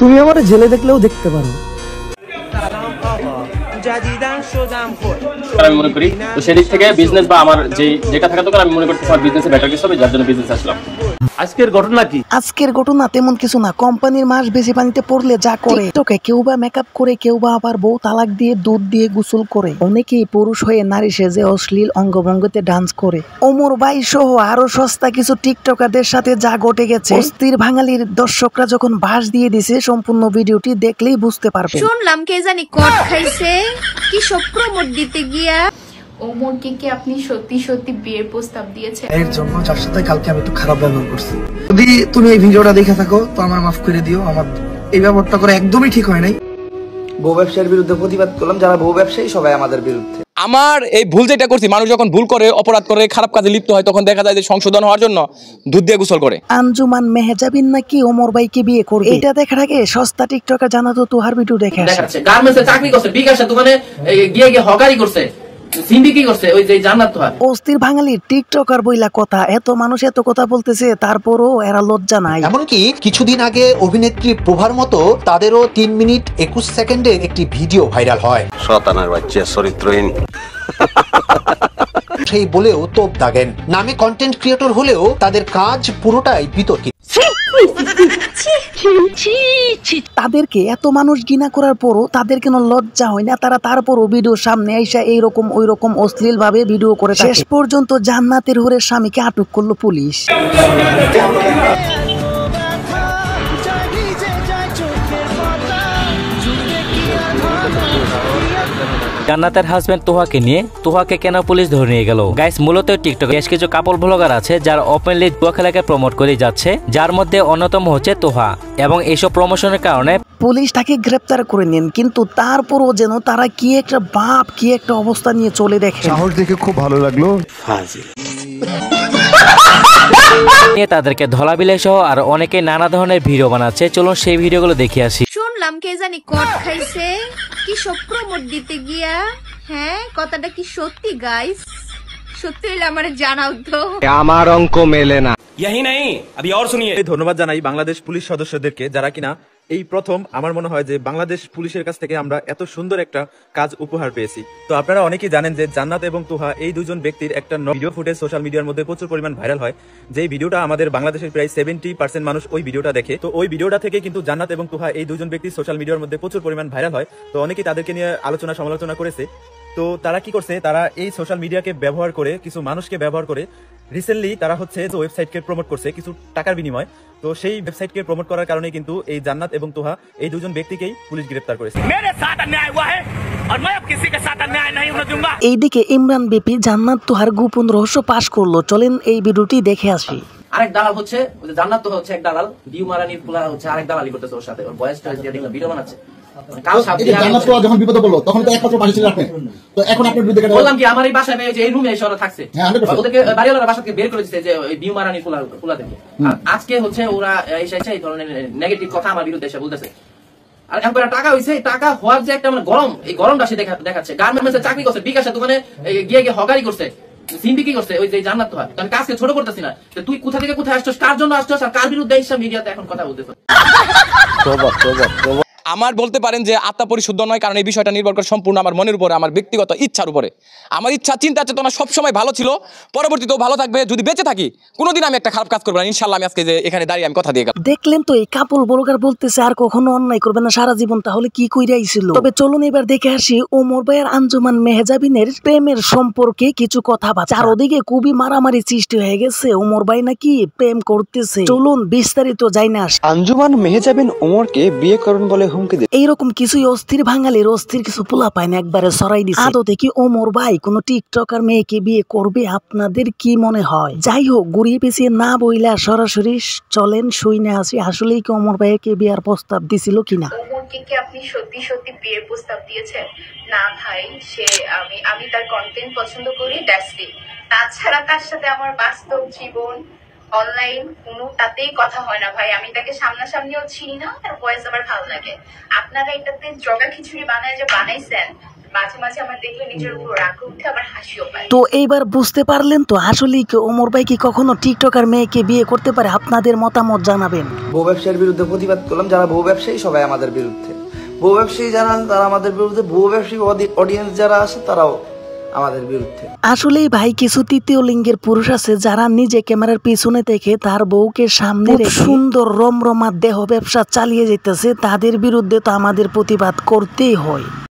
তুমি আমার জেলে দেখলেও দেখতে পারো। আমি মনে করি তো সেদিক থেকে বিজনেস বা আমার যেটা থাকা দরকার আমি মনে করতে আমার বিজনেসে বেটার কিছু হবে, যার জন্য বিজনেস আসলাম। আজকের ঘটনা কি? আজকের ঘটনা তেমন কিছু না। কোম্পানির মাছ বেশি পানিতে পড়লে যা করে, তোকে কেউ বা মেকআপ করে, কেউ বা আবার বউ তালাক দিয়ে দুধ দিয়ে গোসল করে, অনেকেই পুরুষ হয়ে নারী সেজে অশ্লীল অঙ্গভঙ্গিতে ডান্স করে। ওমর ভাই সহ আরো সস্তা কিছু টিকটকারদের সাথে যা ঘটে গেছে, অস্থির বাঙালির দর্শকরা যখন ভাষ দিয়ে দিছে, সম্পূর্ণ ভিডিওটি দেখলেই বুঝতে পারবে। শুনলাম কে জানি কট খাইছে, কি সব প্রমোট দিতে গিয়া। ওমরকে কি আপনি সত্যি সত্যি বিয়ের প্রস্তাব দিয়েছেন? এর জন্য যার সাথে কালকে আমি একটু খারাপ ব্যবহার করছি, যদি তুমি এই ভিডিওটা দেখে থাকো তো আমার মাফ করে দিও। আমার এই ব্যবহারটা করে একদমই ঠিক হয় নাই। বউ ব্যবসায়ীর বিরুদ্ধে প্রতিবাদ করলাম, যারা বউ ব্যবসায়ী সবাই আমাদের বিরুদ্ধে। আমার এই ভুল যেটা করছি, মানুষ যখন ভুল করে, অপরাধ করে, খারাপ কাজে লিপ্ত হয়, তখন দেখা যায় যে সংশোধন হওয়ার জন্য দুধ দিয়ে গোসল করে। আঞ্জুমান মেহজাবিন নাকি ওমর ভাইকে বিয়ে করবে, এটা দেখার আগে সস্তা টিকটকার জানাতো তোহার ভিডিও দেখে আসে। গার্মেন্টসে চাকরি করছে, বিকাশের দোকানে গিয়ে হকারি করছে, সিন্ডিকি করছে, ওই যে জান্নাত তোহা। অস্থির বাঙালির টিকটকার বইলা কথা, এত মানুষ এত কথা বলতেছে, তারপরও এরা লজ্জা নাই। এমনকি কিছুদিন আগে অভিনেত্রী প্রভার মতো তাদেরও 3 মিনিট 21 সেকেন্ডের একটি ভিডিও ভাইরাল হয়। শয়তানের বাচ্চা, চরিত্রহীন। সেই বলেও তোপ দাগেন। নামে কন্টেন্ট ক্রিয়েটর হলেও তাদের কাজ পুরোটাই বিতর্কিত। তাদেরকে এত মানুষ ঘৃণা করার পরও তাদের কেন লজ্জা হয় না? তারা তারপরও ভিডিও সামনে আইসা এইরকম ওইরকম অশ্লীল ভাবে ভিডিও করে। শেষ পর্যন্ত জান্নাতের হুরের স্বামীকে আটক করলো পুলিশ। জান্নাতের হাজবেন্ড তোহাকে নিয়ে, তোহাকে কেন পুলিশ ধরে নিয়ে গেল? গাইস, মূলত টিকটকে বেশ কিছু কাপল ব্লগার আছে যারা ওপেনলি জুয়া খেলাকে প্রমোট করে যাচ্ছে, যার মধ্যে অন্যতম হচ্ছে তোহা। এবং এইসব প্রমোশনের কারণে পুলিশ তাকে গ্রেপ্তার করে নেন, কিন্তু তারপরও যেন তারা কি একটা বাপ, কি একটা অবস্থা নিয়ে চলে দেখে। সাহস দেখে খুব ভালো লাগলো। তাদেরকে ধলাবিলে সহ আর অনেকে নানা ধরনের ভিডিও বানাচ্ছে। চলুন সেই ভিডিওগুলো দেখে আসি। শুনলাম কে জানি কট খাইছে, কি সব প্রমোট দিতে গিয়া। হ্যাঁ, কথাটা কি সত্যি গাইস? সত্যি হলে আমারে জানাও তো। আমার অঙ্ক মেলে না। यही नहीं, अभी और सुनिए। ধন্যবাদ জানাই বাংলাদেশ পুলিশ সদস্যদেরকে, যারা কিনা এই প্রথম আমার মনে হয় যে বাংলাদেশ পুলিশের কাছ থেকে আমরা এত সুন্দর একটা কাজ উপহার পেয়েছি। তো আপনারা অনেকেই জানেন যে জান্নাত এবং তোহা এই দুজন ব্যক্তির একটা ভিডিও ফুটেজ সোশ্যাল মিডিয়ার মধ্যে প্রচুর পরিমাণ ভাইরাল হয়। যেই ভিডিওটা আমাদের বাংলাদেশের প্রায় 70% মানুষ ওই ভিডিওটা দেখে। তো ওই ভিডিওটা থেকে কিন্তু জান্নাত এবং তোহা এই দুজন ব্যক্তি সোশ্যাল মিডিয়ার মধ্যে প্রচুর পরিমাণ ভাইরাল হয়। তো অনেকেই তাদেরকে নিয়ে আলোচনা সমালোচনা করেছে। তো তারা কি করছে, তারা এই সোশ্যাল মিডিয়াকে ব্যবহার করে, কিছু মানুষকে ব্যবহার করে রিসেন্টলি তারা হচ্ছে যে ওয়েবসাইটকে প্রমোট করছে কিছু টাকার বিনিময়। তো সেই ওয়েবসাইটকে প্রমোট করার কারণে কিন্তু এই জান্নাত এবং তোহা এই দুজন ব্যক্তিকেই পুলিশ গ্রেফতার করেছে। এইদিকে ইমরান বিপি জান্নাত তোহার গোপন রহস্য পাশ করলো। চলেন এই ভিডিওটি দেখে আসি। আরেক দালাল হচ্ছে জান্নাত তোহা, হচ্ছে এক দালাল, বিউ মারানির পোলা হচ্ছে আরেক দালালি করতেছে ওর সাথে। ওর বয়সটা দিয়ে দেখলাম ভিডিও বানাচ্ছে। যখন বিপদে পড়লো তখন তো একমাত্র বাসা ছিল আপনি, তো এখন আপনার বিরুদ্ধে বললাম কি আমার এই বাসায় যে এই রুমে এসে ওরা থাকছে, ওদেরকে বাড়িওয়ালার বাসা থেকে বের করে দিচ্ছে যে ওই বিউ মারানির পোলা থেকে। আজকে হচ্ছে ওরা এসে এই ধরনের নেগেটিভ কথা আমার বিরুদ্ধে এসে বলতেছে। আর এখন টাকা হয়েছে, টাকা হওয়ার যে একটা মানে গরম, এই গরমটা সে দেখাচ্ছে। গার্মেন্টসে চাকরি করছে, বিকাশের দোকানে গিয়ে হকারি করছে, সিন্ডিকি করছে, ওই যে জান্নাত তোহা। কারণ কাজকে ছোট করতেছি না, তুই কোথা থেকে কোথায় আসছস, কার জন্য আসছস, আর কার বিরুদ্ধে এসে মিডিয়াতে এখন কথা বলতেছ। আমার বলতে পারেন যে আত্মা পরিশুদ্ধ নয়, কারণ এই বিষয়টা নির্ভর করে সম্পূর্ণ আমার মনের উপরে, আমার ব্যক্তিগত ইচ্ছার উপরে। আমার ইচ্ছা, চিন্তা, চেতনা সবসময় ভালো ছিল, পরবর্তীতেও ভালো থাকবে। যদি বেঁচে থাকি কোনোদিন আমি একটা খারাপ কাজ করবো না, ইনশাল্লাহ। আমি আজকে যে এখানে দাঁড়িয়ে আমি কথা দিয়ে গেলাম। দেখলেন তো, এই কাপল ব্লগার বলতেছে আর কখনো অন্যায় করবে না সারা জীবন। তাহলে কি কইরা আইছিল? তবে চলুন এবার দেখে আসি ওমর ভাই আর আঞ্জুমান মেহজাবিনের প্রেমের সম্পর্কে কিছু কথা। চারদিকে খুবই মারামারি সৃষ্টি হয়ে গেছে, ওমর ভাই নাকি প্রেম করতেছে। চলুন বিস্তারিত যাই না। আঞ্জুমান মেহজাবিন ওমরকে বিয়ে করুন বলে হুমকি দেয়। এইরকম কিছুই অস্থির বাঙালির অস্থির কিছু পোলা পায় না একবারে সরাই দিচ্ছে। আদতে কি ওমর ভাই কোন টিকটকার মেয়েকে বিয়ে করবে? আপনাদের কি মনে হয়? যাই হোক, ঘুরিয়ে পেঁচিয়ে না বইলা সরাসরি চলেন শুইনে আসি, আসলেই কি ওমর ভাইকে বিয়ার প্রস্তাব দিছিল কিনা। ওমরকে কি আপনি সত্যি সত্যি বিয়ের প্রস্তাব দিয়েছেন? না ভাই, সে আমি তার কন্টেন্ট পছন্দ করি, দ্যাটস ইট। তাছাড়া তার সাথে আমার বাস্তব জীবন, অনলাইন তাতেই কথা হয় না ভাই। আমি তাকে সামনাসামনিও চিনি না, তার ভয়েস আমার ভালো লাগে। আপনারা এটাতে জগা খিচুড়ি বানায় যে বানাইছেন, মাঝে মাঝে আমার দেখলে নিজের উপর রাগ উঠে, আবার হাসিও পায়। তো এইবার বুঝতে পারলেন তো আসলেই কি ওমর ভাই কি কখনো টিকটকার মেয়েকে বিয়ে করতে পারে? আপনাদের মতামত জানাবেন। বউ ব্যবসায়ীর বিরুদ্ধে প্রতিবাদ করলাম, যারা বউ ব্যবসায়ী সবাই আমাদের বিরুদ্ধে, বউ ব্যবসায়ী যারা তারা আমাদের বিরুদ্ধে, বউ ব্যবসায়ী অডিয়েন্স যারা আছে তারাও আমাদের বিরুদ্ধে। আসলেই ভাই কিছু তৃতীয় লিঙ্গের পুরুষ আছে যারা নিজে ক্যামেরার পিছনে থেকে তার বউকে সামনে রেখে সুন্দর রমরমা দেহ ব্যবসা চালিয়ে যেতেছে, তাদের বিরুদ্ধে তো আমাদের প্রতিবাদ করতেই হয়।